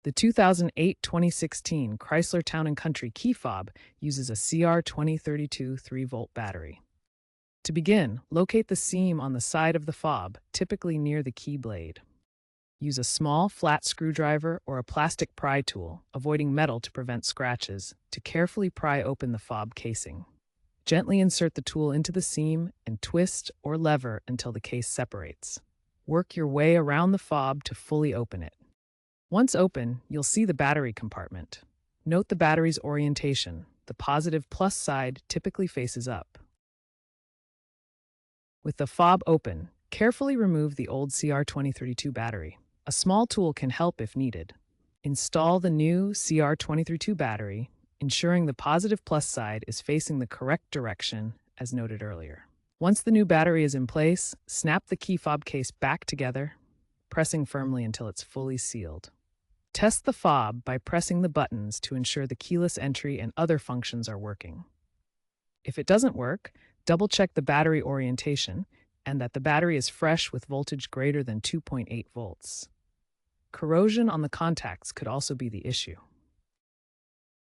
The 2008-2016 Chrysler Town Country key fob uses a CR2032 3-volt battery. To begin, locate the seam on the side of the fob, typically near the key blade. Use a small, flat screwdriver or a plastic pry tool, avoiding metal to prevent scratches, to carefully pry open the fob casing. Gently insert the tool into the seam and twist or lever until the case separates. Work your way around the fob to fully open it. Once open, you'll see the battery compartment. Note the battery's orientation. The positive plus side typically faces up. With the fob open, carefully remove the old CR2032 battery. A small tool can help if needed. Install the new CR2032 battery, ensuring the positive plus side is facing the correct direction as noted earlier. Once the new battery is in place, snap the key fob case back together, pressing firmly until it's fully sealed. Test the fob by pressing the buttons to ensure the keyless entry and other functions are working. If it doesn't work, double-check the battery orientation and that the battery is fresh with voltage greater than 2.8 volts. Corrosion on the contacts could also be the issue.